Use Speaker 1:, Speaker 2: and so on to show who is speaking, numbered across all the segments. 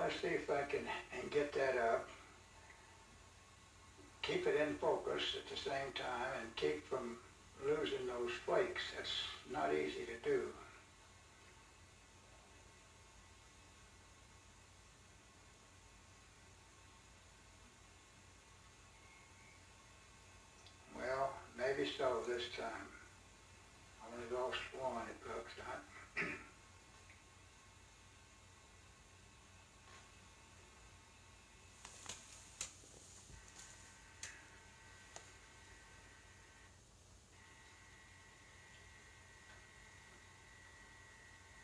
Speaker 1: want to see if I can get that up, keep it in focus at the same time, and keep from losing those flakes. That's not easy to do. Well, maybe so this time. I only lost one, it looks like.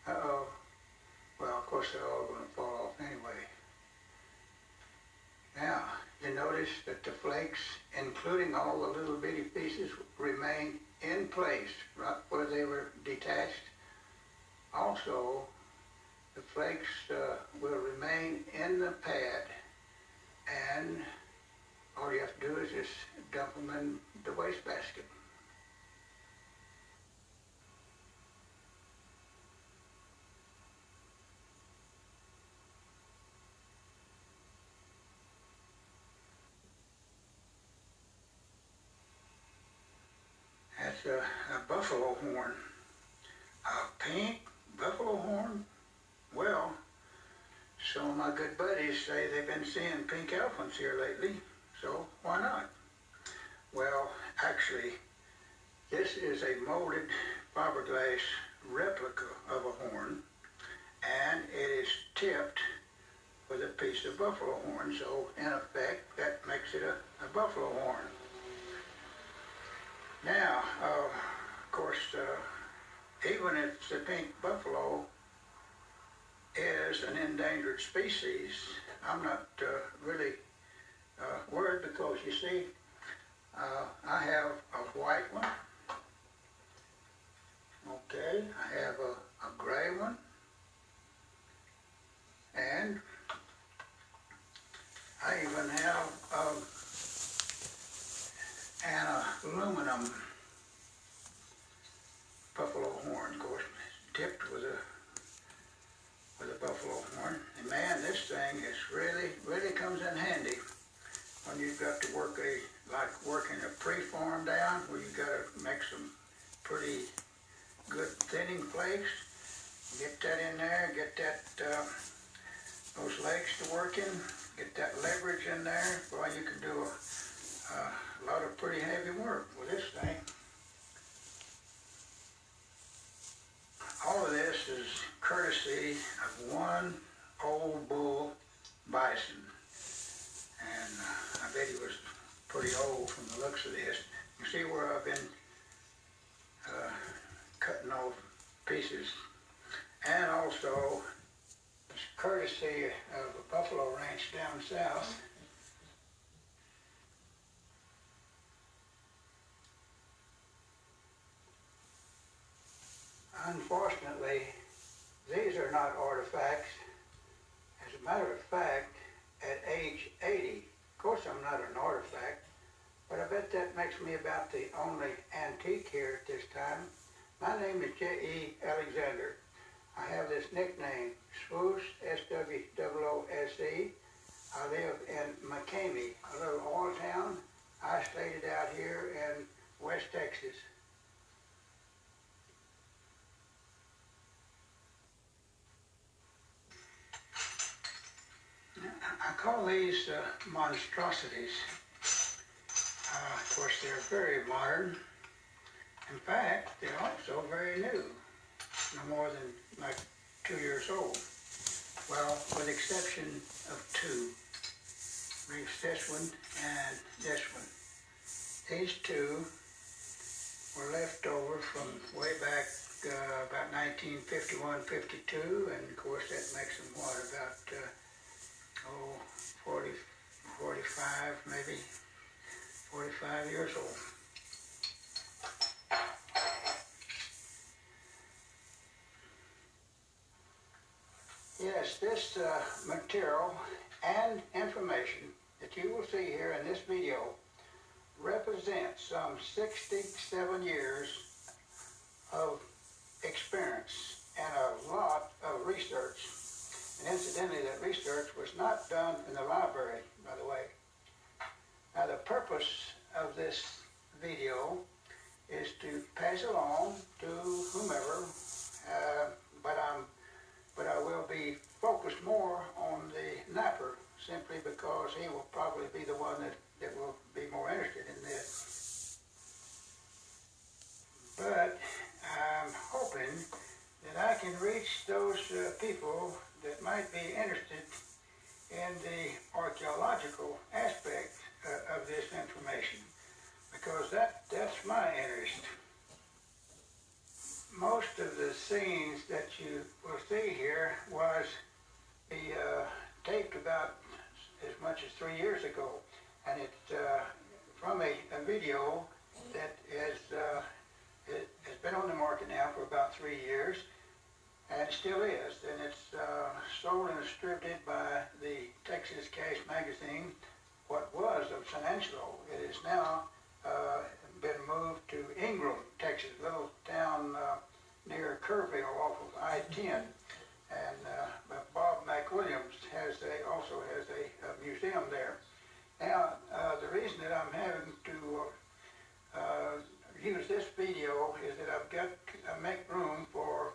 Speaker 1: Uh-oh. Well, of course, they're all going to fall off anyway. Now, you notice that the flakes, including all the little bitty pieces, remain in place right where they were detached. Also, the flakes will remain in the pad, and all you have to do is just dump them in the wastebasket. That's a buffalo horn. A pink buffalo horn? Well, some of my good buddies say they've been seeing pink elephants here lately, so why not? Well, actually, this is a molded fiberglass replica of a horn, and it is tipped with a piece of buffalo horn, so in effect, that makes it a buffalo horn. Now, of course, even if the pink buffalo is an endangered species, I'm not really worried, because you see, I have a white one, okay, I have a gray one, and I even have an aluminum buffalo horn, of course, tipped with a buffalo horn. And man, this thing is really comes in handy when you've got to work like working a preform down, where you've got to make some pretty good thinning flakes. Get that in there, get that those legs to work in, get that leverage in there. Boy, you can do a lot of pretty heavy work with this thing. All of this is courtesy of one old bull bison. And I bet he was pretty old from the looks of this. You see where I've been cutting off pieces. And also, it's courtesy of a buffalo ranch down south. Unfortunately, these are not artifacts. As a matter of fact, at age 80, of course I'm not an artifact, but I bet that makes me about the only antique here at this time. My name is J.E. Alexander. I have this nickname, Swoose, S-W-O-O-S-E. I live in McCamey, a little oil town isolated out here in West Texas. I call these monstrosities. Of course, they're very modern. In fact, they're also very new, no more than like 2 years old. Well, with the exception of two. This one and this one. These two were left over from way back about 1951-52, and of course that makes them what, about 40, 45, maybe 45 years old. Yes, this material and information that you will see here in this video represents some 67 years of experience and a lot of research. And incidentally, that research was not done in the library, by the way. Now, the purpose of this video is to pass along to whomever, but I will be focused more on the napper, simply because he will probably be the one that will be more interested in this. But I'm hoping that I can reach those people that might be interested in the archaeological aspect of this information, because that's my interest. Most of the scenes that you will see here was taped about as much as 3 years ago, and it's from a video that it has been on the market now for about 3 years, and still is, and it's sold and distributed by the Texas Cash magazine, what was of San Angelo. It is now been moved to Ingram, Texas, a little town near Kerrville off of I-10. And Bob McWilliams also has a museum there. Now, the reason that I'm having to use this video is that I've got to make room for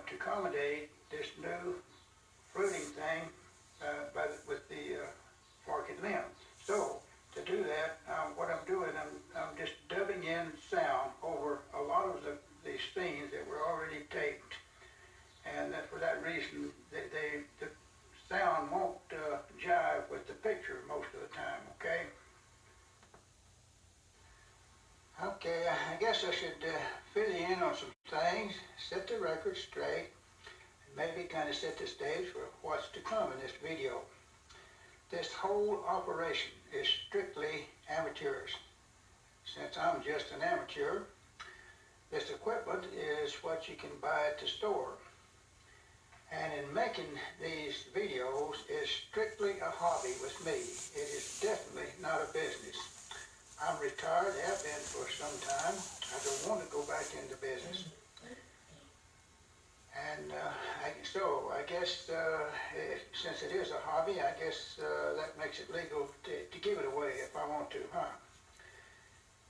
Speaker 1: to accommodate this new fruiting thing with the forked limb. So, to do that, what I'm doing, I'm just dubbing in sound over a lot of the scenes that were already taped. And that for that reason, the sound won't jive with the picture most of the time, okay? Okay, I guess I should fill you in on some things, set the record straight, and maybe kind of set the stage for what's to come in this video. This whole operation is strictly amateurish. Since I'm just an amateur, this equipment is what you can buy at the store. And in making these videos is strictly a hobby with me. It is definitely not a business. I'm retired, have been for some time. I don't want to go back into business. And so I guess since it is a hobby, I guess that makes it legal to give it away if I want to, huh?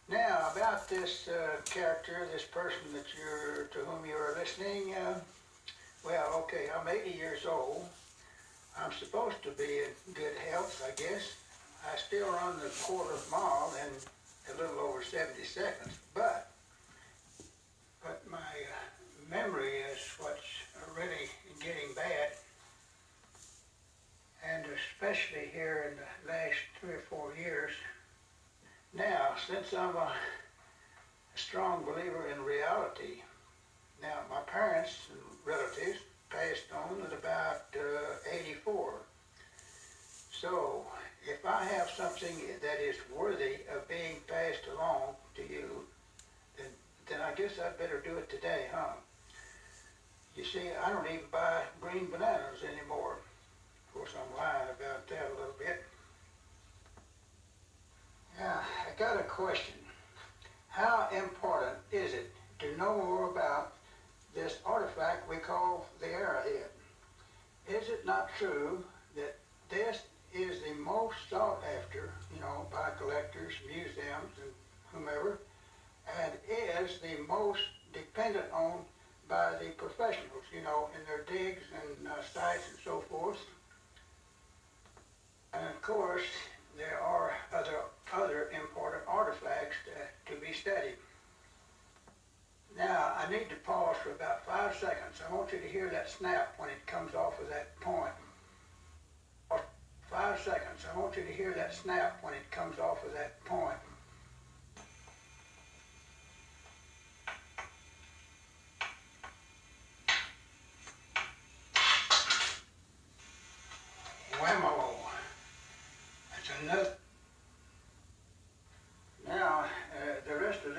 Speaker 1: Now, about this character, this person to whom you are listening, well, okay, I'm 80 years old. I'm supposed to be in good health, I guess. I still run the quarter mile in a little over 70 seconds, but my memory is what's really getting bad, and especially here in the last 3 or 4 years. Now, since I'm a strong believer in reality, now my parents and relatives passed on at about 84. So, if I have something that is worthy of being passed along to you, then I guess I'd better do it today, huh? You see, I don't even buy green bananas anymore. Of course, I'm lying about that a little bit. Now, I got a question. How important is it to know more about this artifact we call the arrowhead? Is it not true that this is the most sought after, by collectors, museums, and whomever, and is the most depended on by the professionals, in their digs and sites and so forth? And of course, there are other important artifacts to be studied. Now, I need to pause for about 5 seconds. I want you to hear that snap when it comes off of that point. 5 seconds. I want you to hear that snap when it comes off of that point. Whammo. That's enough. Now, the rest of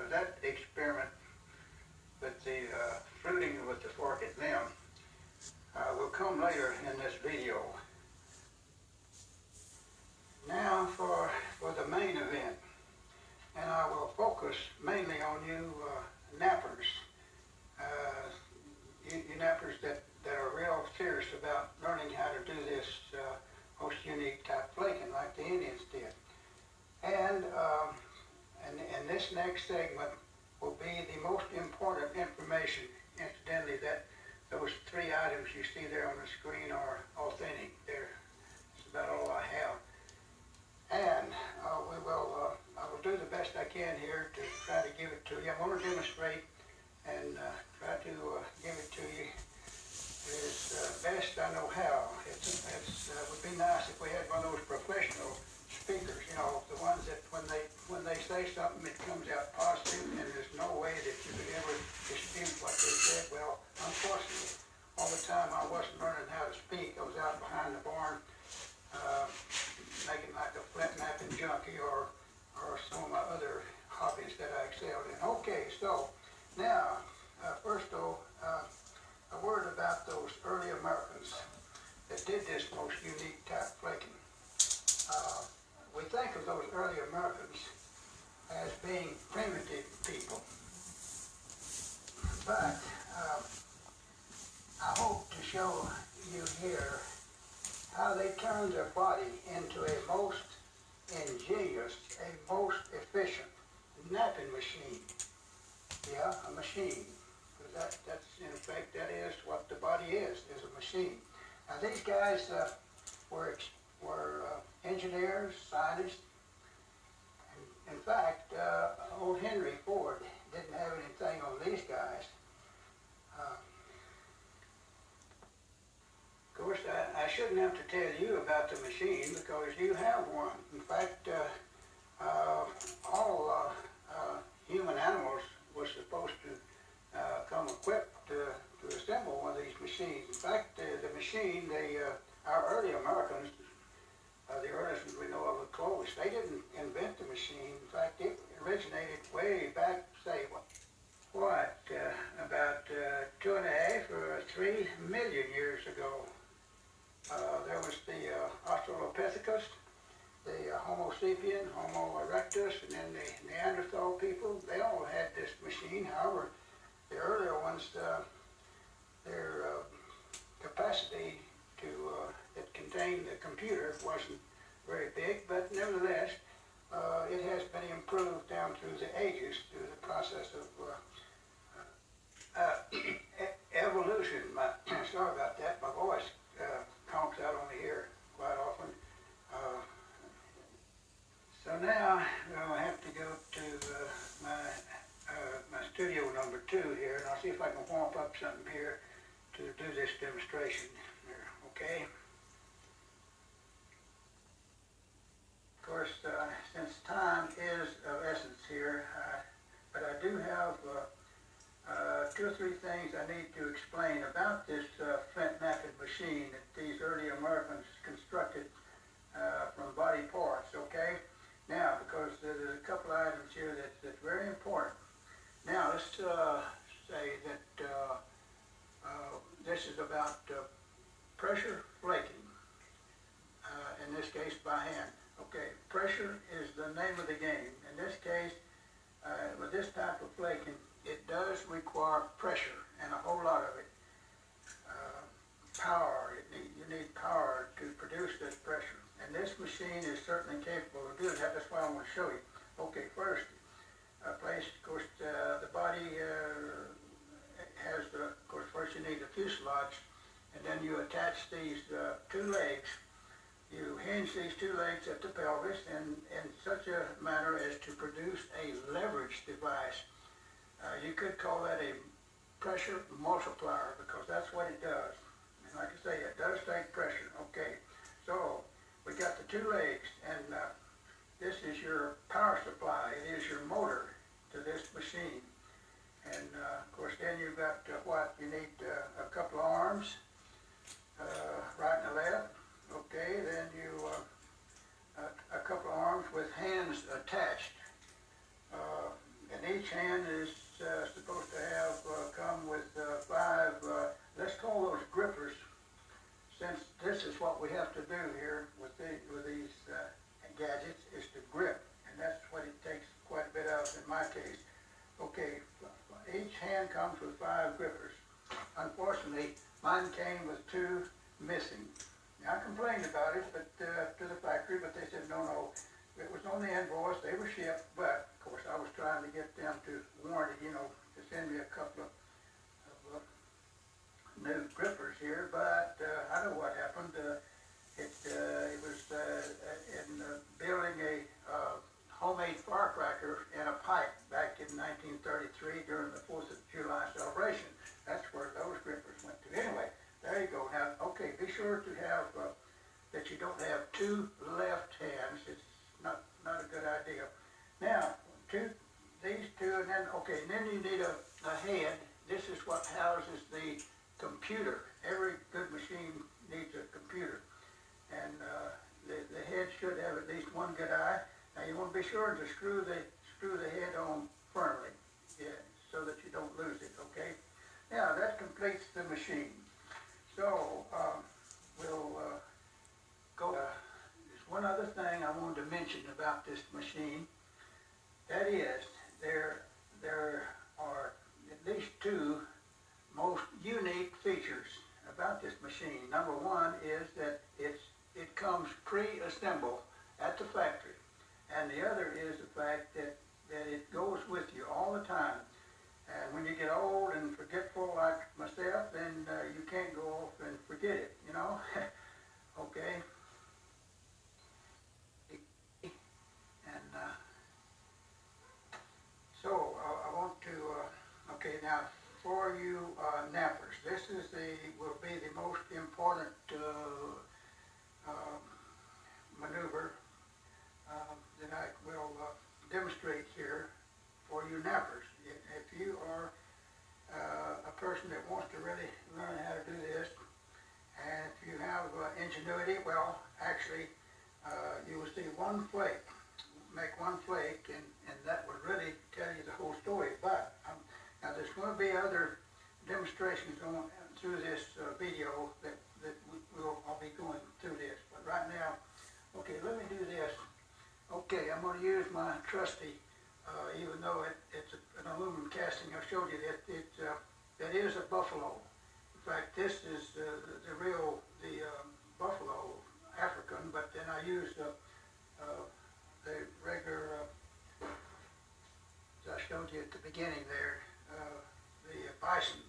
Speaker 1: that experiment with the fruiting with the forked limb will come later in this video. Now, for the main next segment will be the most important information. Incidentally, that those three items you see there on the screen are authentic. That's about all I have. And I will do the best I can here to try to give it to you. I'm going to demonstrate and try to give it to you as best I know how. It would be nice if we had one of those professional speakers, you know, the ones that when they say something, it comes out positive, and there's no way that you could ever dispute what they said. Well, unfortunately, all the time I wasn't learning how to speak. I was out behind the barn making like a flint knapping junkie or some of my other hobbies that I excelled in. Okay, so now, first though, a word about those early Americans that did this most unique type flaking. We think of those early Americans as being primitive people, but I hope to show you here how they turned their body into a most ingenious, a most efficient napping machine. Yeah, a machine. Because that's in effect, that is what the body is a machine. Now these guys were engineers, scientists. In fact, old Henry Ford didn't have anything on these guys. Of course, I shouldn't have to tell you about the machine because you have one. In fact, all human animals were supposed to come equipped to assemble one of these machines. In fact, the machine, our early Americans, the earliest we know of the clothes, they didn't invent the machine. In fact, it originated way back, say, about 2.5 or 3 million years ago. There was the Australopithecus, the Homo sapien, Homo erectus, and then the Neanderthal people. They all had this machine. However, the earlier ones, their capacity that contained the computer wasn't very big, but nevertheless, it has been improved down through the ages through the process of evolution. Sorry about that. My voice conks out on me here quite often. So now I have to go to my studio number 2 here, and I'll see if I can warm up something here to do this demonstration here, okay? Of course, since time is of essence here, but I do have 2 or 3 things I need to explain about this flint knapping machine that these early Americans constructed from body parts, okay? Now, because there's a couple items here that's very important. Now, let's say that this is about pressure flaking, in this case by hand. Okay, pressure is the name of the game. In this case, with this type of flaking, it does require pressure, and a whole lot of it. Power, you need power to produce this pressure. And this machine is certainly capable of doing that. That's why I want to show you. Okay, first, place, of course, the body has, of course, first you need a fuselage, and then you attach these 2 legs. You hinge these 2 legs at the pelvis in such a manner as to produce a leverage device. You could call that a pressure multiplier because that's what it does. And like I say, it does take pressure. Okay, so we got the 2 legs, and this is your power supply. It is your motor to this machine. And of course, then you've got what? You need a couple of arms, right and left. Okay, then you a couple of arms with hands attached. And each hand is supposed to have come with 5, let's call those grippers, since this is what we have to do here with these gadgets, is to grip, and that's what it takes quite a bit of in my case. Okay, each hand comes with 5 grippers. Unfortunately, mine came with 2 missing. Now, I complained about it to the factory, but they said, no, it was on the invoice, they were shipped, but of course I was trying to get have two left hands. It's not a good idea. Now, these two, and then you need a head. This is what houses the computer. Every good machine needs a computer. And the head should have at least one good eye. Now you want to be sure to screw the head on firmly, yeah, so that you don't lose it, okay? Now that completes the machine. So we'll go. There's one other thing I wanted to mention about this machine. That is, there are at least two most unique features about this machine. Number one is that it comes pre-assembled at the factory, and the other is the fact that it goes with you all the time. And when you get old and forgetful like myself, then you can't go off and forget it, you know. Okay. And so I want to. Okay, now for you nappers, this is will be the most important maneuver that I will demonstrate here for you nappers. If you are a person that wants to really learn how to do this, and if you have ingenuity, well, actually, you will see one flake, make one flake, and that would really tell you the whole story. But now there's going to be other demonstrations through this video that I'll be going through this. But right now, okay, let me do this. Okay, I'm going to use my trusty, even though it's an aluminum casting. I showed you that that is a buffalo. In fact, this is the real buffalo African, but then I used the regular, as I showed you at the beginning there, the bison.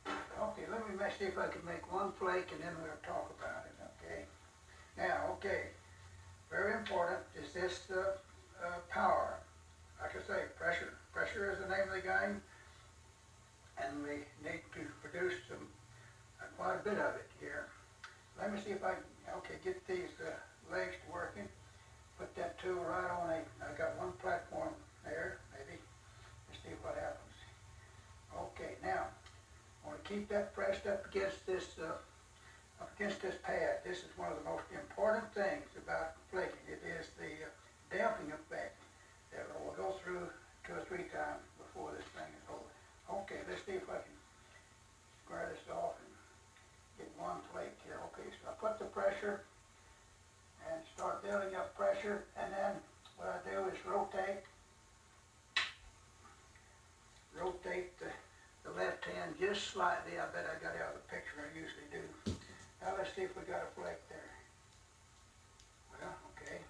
Speaker 1: Okay, let me see if I can make one flake and then we'll talk about it, okay? Now, okay, very important is this power. Like I say, pressure. Pressure is the name of the game, and we need to produce quite a bit of it here. Let me see if I can, get these legs working. Put that tool right on I got one platform there, maybe. Let's see what happens. Okay, now, I want to keep that pressed up against this pad. This is one of the most important things about flaking. It is the damping effect that we'll go through 2 or 3 times before this thing is over. Okay, let's see if I can square this off and get one flake here. Okay, so I put the pressure and start building up pressure, and then what I do is rotate the left hand just slightly. I bet I got out of the picture, I usually do. Now let's see if we got a flake there. Well, okay.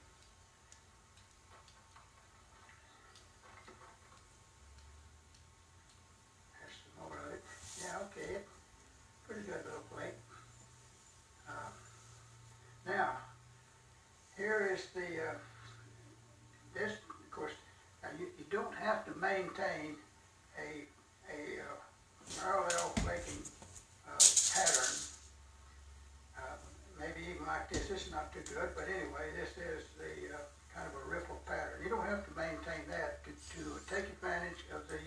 Speaker 1: There's some more of it. Yeah, okay. Pretty good little flake. Now, here is this, of course, now you don't have to maintain a parallel flaking pattern. Maybe even like this. This is not too good, but anyway, this is the kind of a ripple pattern. You don't have to maintain that to take advantage of the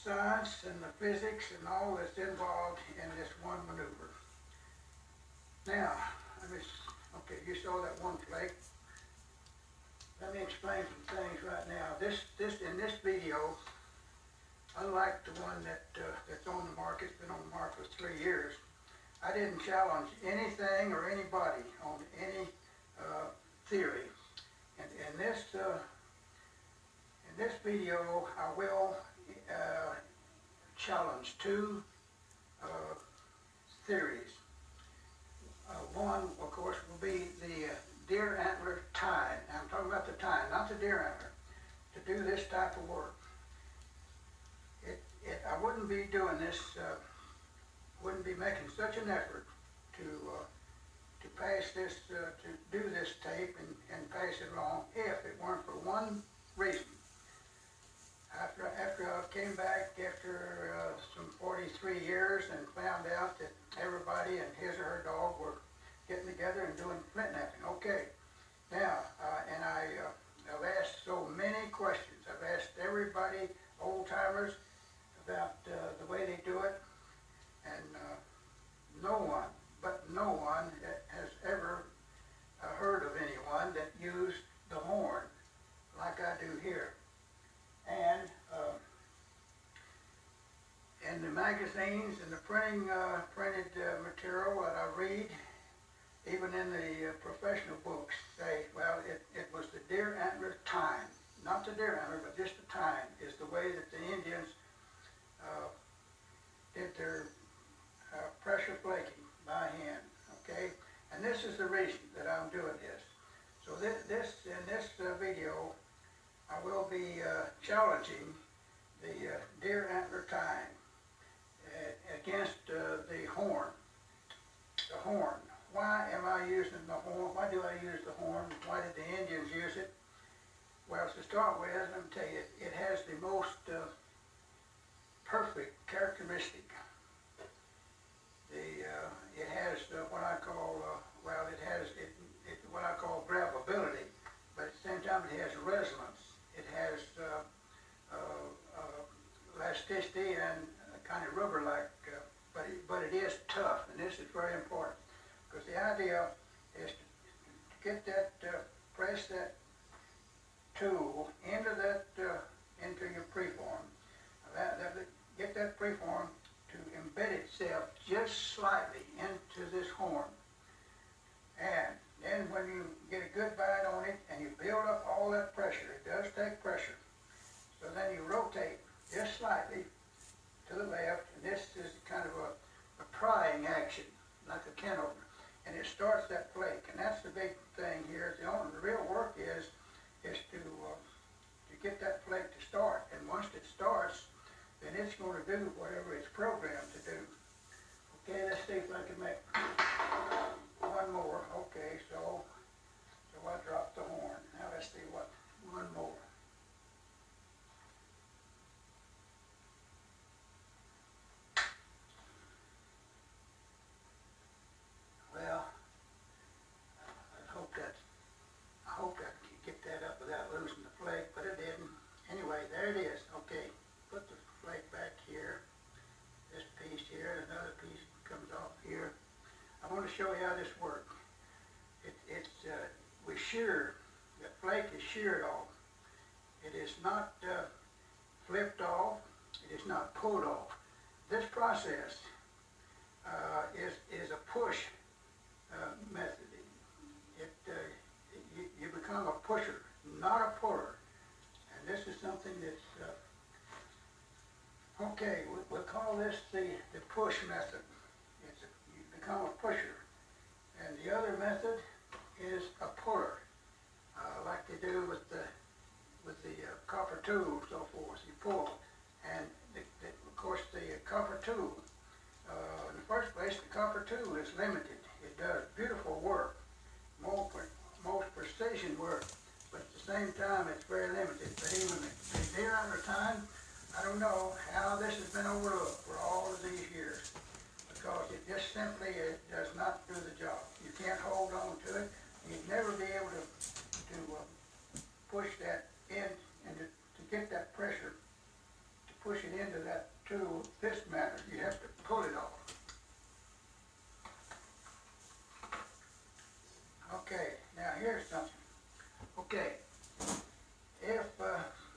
Speaker 1: science and the physics and all that's involved in this one maneuver. Now, okay, you saw that one flake. Let me explain some things right now. In this video, unlike the one that's on the market, it's been on the market for 3 years, I didn't challenge anything or anybody on any theory. And in this video, I will challenge 2 theories. One, of course, will be the deer antler tine. Now, I'm talking about the tine, not the deer antler, to do this type of work. I wouldn't be doing this, wouldn't be making such an effort to pass this, to do this tape and pass it along if it weren't for one reason. After I came back after some 43 years and found out that everybody and his or her dog printed material that I read, even in the professional books, say, well, it was the deer antler tine. Not the deer antler, but just the tine is the way that the Indians did their pressure flaking by hand, okay? And this is the reason that I'm doing this. So in this video, I will be challenging the deer antler tine against the horn. The horn. Why am I using the horn? Why do I use the horn? Why did the Indians use it? Well, to start with, let me tell you, it has the most perfect characteristic. It has what I call, what I call grabbability, but at the same time it has resonance. It has elasticity and kind of rubber-like, but it is tough, and this is very important, because the idea is to get that, press that tool into that, into your preform, get that preform to embed itself just slightly into this horn. And then when you get a good bite on it and you build up all that pressure, it does take pressure. So then you rotate just slightly to the left, and this is kind of a prying action, like a can opener. And it starts that flake, and that's the big thing here. The real work is to get that flake to start. And once it starts, then it's going to do whatever it's programmed to do. Okay, let's see if I can make one more. Okay, so I dropped the horn. Now let's see one more. Well, I hope I can get that up without losing the flake, but it didn't. Anyway, there it is. Okay, put the flake back here. This piece here, another piece comes off here. I want to show you how this works. We shear, the flake is sheared off. It is not flipped off. It is not pulled off. This process is a push method. You become a pusher, not a puller. And this is something that's, okay, we'll call this the push method. You become a pusher. And the other method is a puller, like they do with the copper tool, so forth. You pull, and of course the copper tool. In the first place, the copper tool is limited. It does beautiful work, most precision work, but at the same time, it's very limited. But even the deer antler tine, I don't know how this has been overlooked for all of these years, because it just simply does not do the job. You can't hold on to it. You'd never be able to push that in and to get that pressure, to push it into that tool this manner. You have to pull it off. Okay, now here's something. Okay,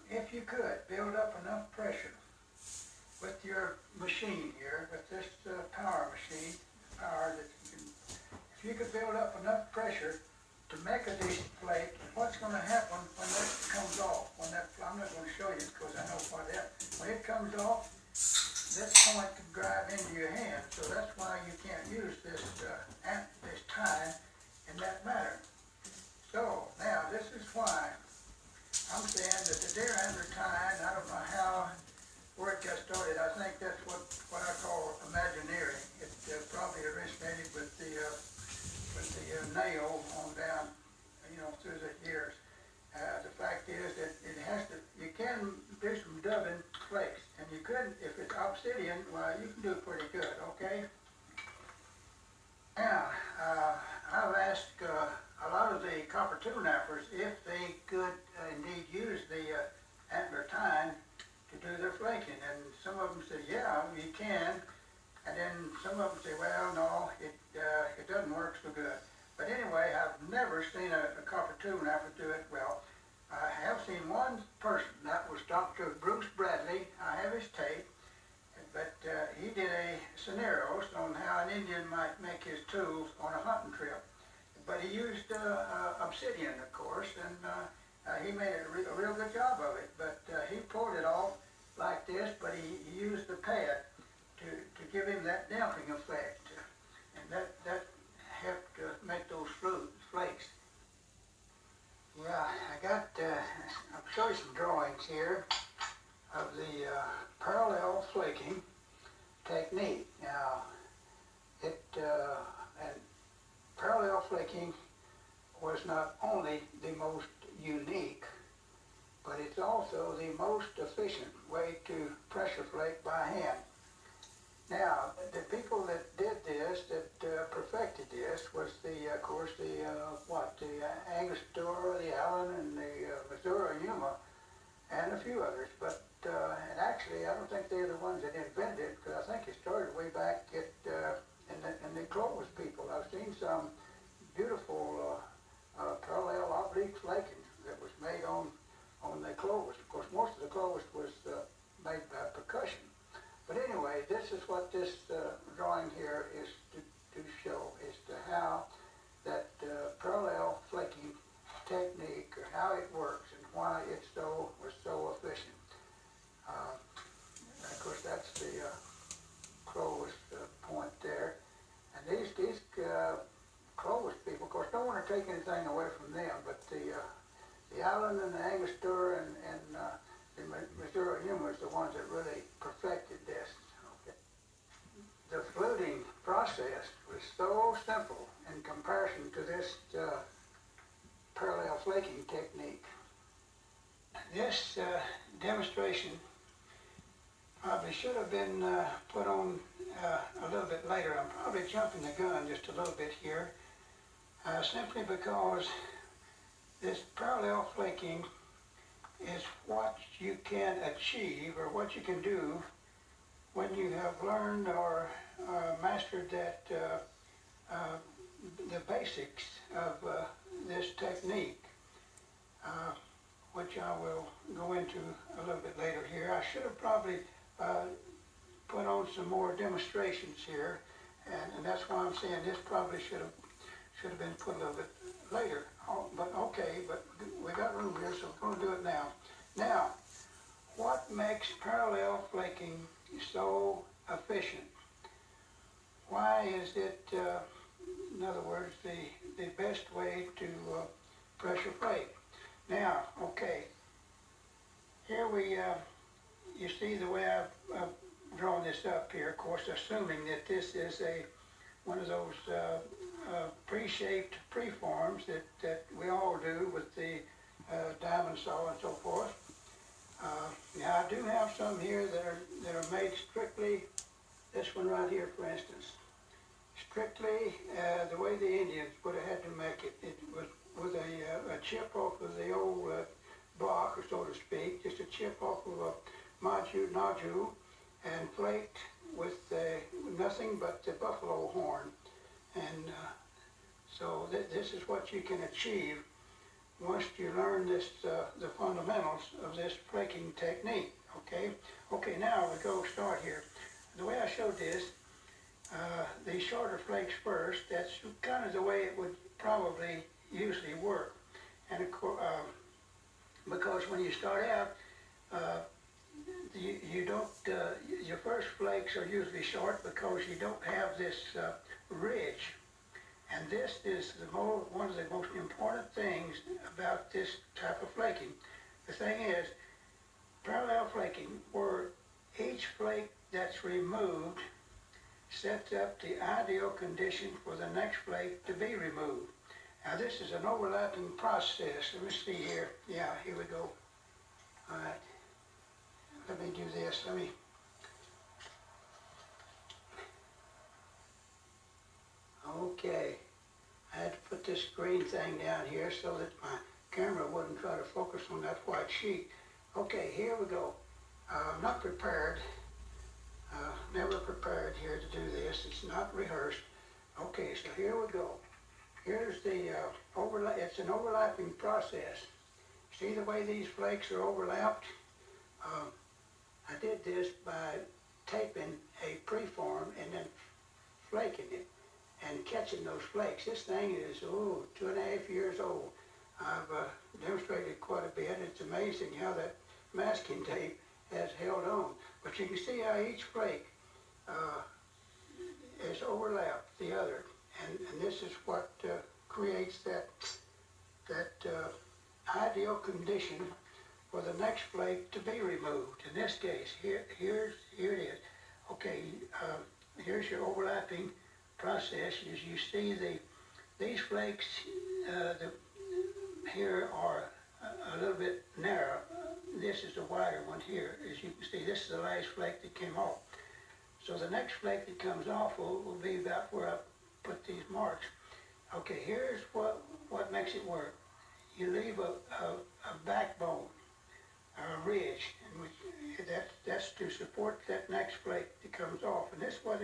Speaker 1: if you could build up enough pressure with your machine here, with this power machine, power that you can, if you could build up enough pressure to make a decent flake, what's going to happen when that comes off? I'm not going to show you because I know what that. When it comes off, this point can drive into your hand, so that's why you can't use this tine in that manner. So now this is why I'm saying that the deer antler tine, I don't know where it got started. I think that's what I call imagineering. It probably originated with the nail on down, through the years. The fact is that you can do some dubbing flakes, and you could, if it's obsidian, well, you can do pretty good, okay? Now, I've asked a lot of the copper tool knappers if they could indeed use the antler tine to do their flaking, and some of them said, yeah, you can, and then some of them say, well, no, it doesn't work so good. But anyway, I've never seen a copper tool knapper do it well. I have seen one person, that was Dr. Bruce Bradley. I have his tape, but he did a scenarios on how an Indian might make his tools on a hunting trip. But he used obsidian, of course, and he made a real good job of it. But he pulled it off like this, but he used the pad to give him that damping effect. And that helped make those flakes. Well, I'll show you some drawings here of the parallel flaking technique. Now, and parallel flaking was not only the most unique, but it's also the most efficient way to pressure flake by hand. Now, the people that did this, that perfected this, was of course, the Angostura, the Allen, and the Missouri Yuma, and a few others. But and actually, I don't think they're the ones that invented it, because I think it started way back in the Clovis people. I've seen some beautiful parallel oblique flaking that was made on the Clovis. Of course, most of the Clovis was made by percussion. But anyway, this is what this drawing here is to show, is to how that parallel flaking technique, or how it works, and why it was so efficient. Of course, that's the Clovis point there. And these Clovis people, of course, don't want to take anything away from them, but the Allen and the Angostura and the Missouri Yuma is the ones that really perfected this. Okay. The fluting process was so simple in comparison to this parallel flaking technique. This demonstration probably should have been put on a little bit later. I'm probably jumping the gun just a little bit here, simply because this parallel flaking is what you can achieve, or what you can do, when you have learned or mastered that the basics of this technique, which I will go into a little bit later here. I should have probably put on some more demonstrations here, and that's why I'm saying this probably should have been put a little bit later. But okay, but we got room here, so we're going to do it now. Now, what makes parallel flaking so efficient? Why is it, in other words, the best way to pressure flake? Now, okay, here you see the way I've drawn this up here, of course, assuming that this is one of those pre-shaped preforms that we all do with the diamond saw and so forth. Now, I do have some here that are made strictly, this one right here, for instance, strictly the way the Indians would have had to make it. It was with a chip off of the old block, or so to speak, just a chip off of a nodule, and flaked with nothing but the buffalo horn. And so this is what you can achieve once you learn this, the fundamentals of this flaking technique. Okay, now we go start here. The way I showed this, the shorter flakes first. That's kind of the way it would probably usually work. And of course, because when you start out, you don't, your first flakes are usually short because you don't have this ridge. And this is one of the most important things about this type of flaking. The thing is, parallel flaking, where each flake that's removed sets up the ideal condition for the next flake to be removed. Now, this is an overlapping process. Let me see here. Yeah, here we go. All right. Let me do this. Okay. I had to put this green thing down here so that my camera wouldn't try to focus on that white sheet. Okay, here we go. I'm not prepared. Never prepared here to do this. It's not rehearsed. Okay, so here we go. Here's the overlap. It's an overlapping process. See the way these flakes are overlapped? I did this by taping a preform and then flaking it and catching those flakes. This thing is, 2.5 years old. I've demonstrated quite a bit. It's amazing how that masking tape has held on. But you can see how each flake has overlapped the other. And this is what creates that ideal condition for the next flake to be removed. In this case, here it is. Okay, here's your overlapping process. As you see, these flakes here are a little bit narrow. This is the wider one here. As you can see, this is the last flake that came off. So the next flake that comes off will be about where I put these marks. Okay, here's what makes it work. You leave a backbone, a ridge, and that's to support that next flake that comes off. And this is what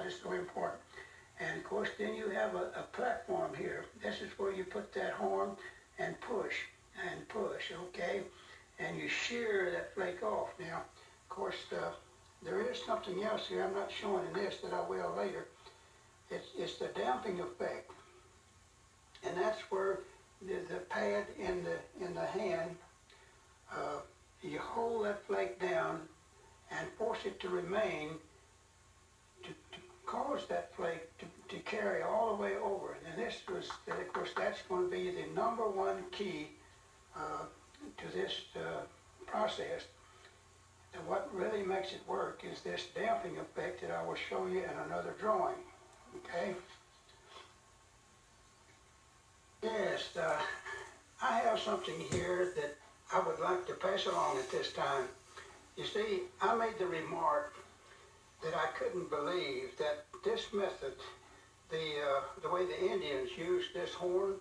Speaker 1: is so important. And of course, then you have a platform here. This is where you put that horn and push, okay? And you shear that flake off. Now, of course, there is something else here I'm not showing in this that I will later. It's the damping effect. And that's where the pad in the hand, you hold that flake down and force it to remain to cause that flake to carry all the way over. And this was, of course, that's going to be the #1 key to this process. And what really makes it work is this damping effect that I will show you in another drawing. Okay? Yes, I have something here that I would like to pass along at this time. You see, I made the remark that I couldn't believe that this method, the way the Indians used this horn,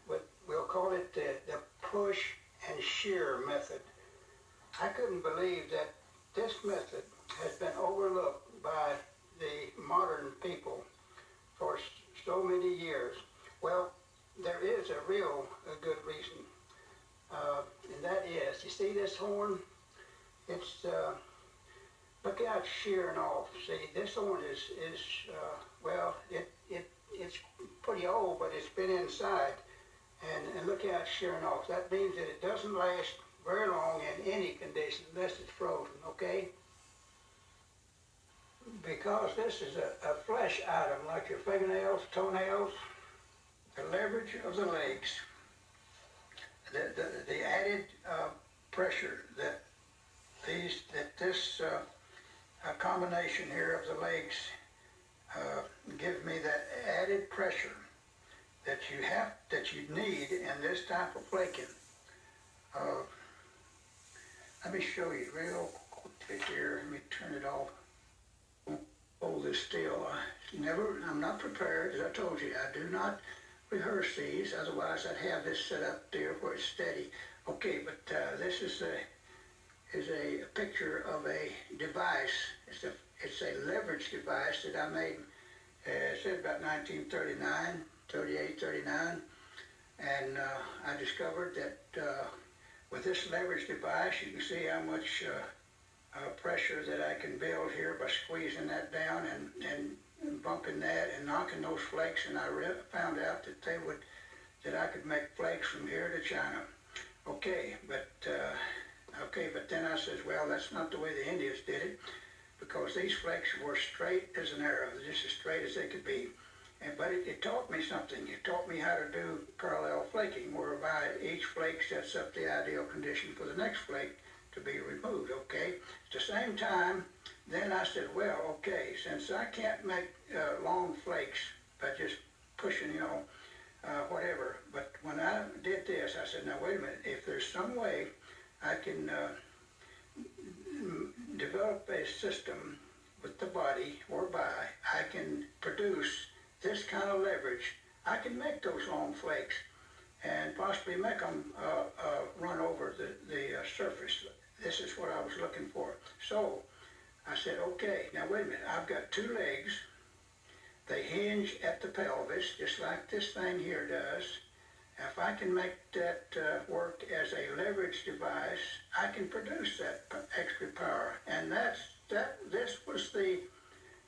Speaker 1: we'll call it the push and shear method. I couldn't believe that this method has been overlooked by the modern people for so many years. Well, there is a good reason, and that is, you see this horn? It's, look how it's shearing off. See, this horn is well, it's pretty old, but it's been inside, and look how it's shearing off. That means that it doesn't last very long in any condition unless it's frozen, okay? Because this is a flesh item, like your fingernails, toenails, the leverage of the legs, the added pressure that this combination here of the legs gives me that added pressure that you need in this type of flaking. Let me show you real quickly here. Let me turn it off. Hold this still. I'm not prepared, as I told you. I do not rehearse these, otherwise I'd have this set up there where it's steady. Okay, but this is a picture of a device. It's a leverage device that I made, it said about 1939, 38, 39, and I discovered that with this leverage device, you can see how much pressure that I can build here by squeezing that down and bumping that and knocking those flakes, and I found out that I could make flakes from here to China. Okay, but then I says, well, that's not the way the Indians did it, because these flakes were straight as an arrow, just as straight as they could be. But it taught me something. It taught me how to do parallel flaking, whereby each flake sets up the ideal condition for the next flake to be removed, okay? At the same time, then I said, well, okay, since I can't make long flakes by just pushing, whatever, but when I did this, I said, now wait a minute, if there's some way I can develop a system with the body whereby I can produce this kind of leverage, I can make those long flakes and possibly make them run over the surface. This is what I was looking for. So I said, okay, now wait a minute, I've got two legs. They hinge at the pelvis, just like this thing here does. If I can make that work as a leverage device, I can produce that extra power. And that's this was the,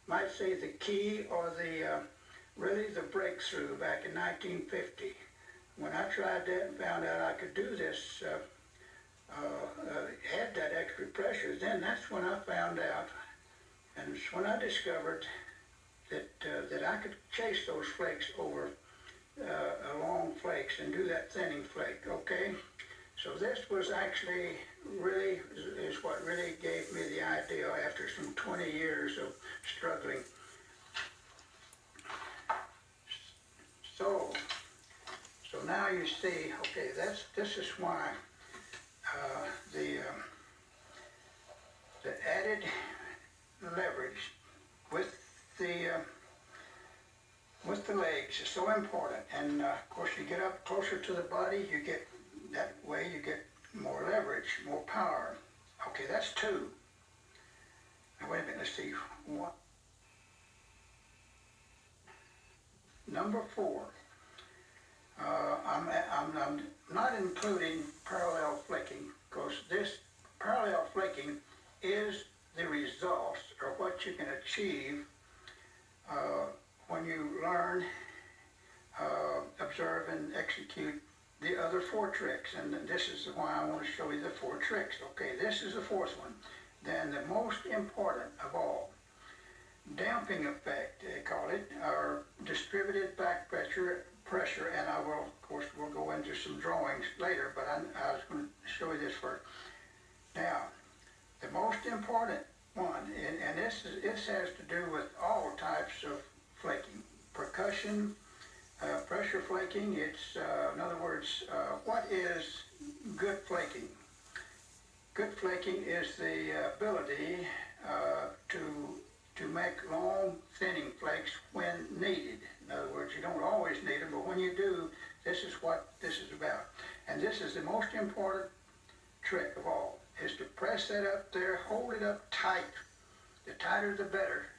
Speaker 1: might say, the key, or the really the breakthrough back in 1950. When I tried that and found out I could do this, had that extra pressure, then that's when I found out, and it's when I discovered that I could chase those flakes over long flakes and do that thinning flake, okay? So this was actually really, is what really gave me the idea after some 20 years of struggling. So now you see, okay, this is why the added leverage with the legs is so important. And of course, you get up closer to the body, you get, that way you get more leverage, more power. Okay, that's 2. Now wait a minute, let's see. 1. Number 4. I'm not including parallel flaking, because this parallel flaking is the results, or what you can achieve when you learn, observe, and execute the other 4 tricks. And this is why I want to show you the 4 tricks. Okay, this is the 4th one. Then the most important of all, damping effect, they call it, or distributed back pressure, and I will, of course, we'll go into some drawings later, but I was going to show you this first. Now, the most important one, and this has to do with all types of flaking, percussion, pressure flaking. It's, in other words, what is good flaking? Good flaking is the ability to make long thinning flakes when needed. In other words, you don't always need them, but when you do, this is what this is about. And this is the most important trick of all, is to press that up there, hold it up tight. The tighter the better,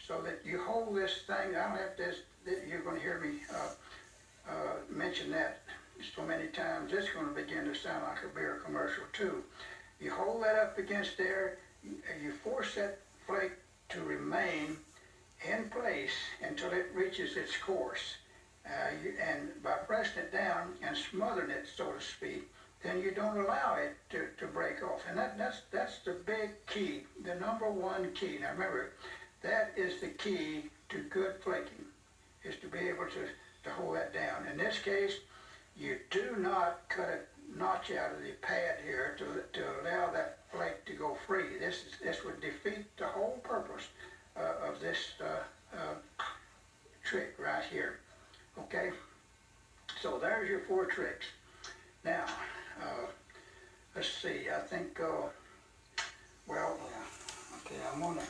Speaker 1: so that you hold this thing. I don't have this, you're going to hear me mention that so many times, it's going to begin to sound like a beer commercial too. You hold that up against there, you force that flake to remain in place until it reaches its course. And by pressing it down and smothering it, so to speak, then you don't allow it to break off. And that's the big key, the number 1 key. Now remember, that is the key to good flaking, is to be able to hold that down. In this case, you do not cut a notch out of the pad here to allow that flake to go free. This would defeat the whole purpose of this trick right here. Okay, so there's your 4 tricks. Now, let's see, I think, well, okay, I'm gonna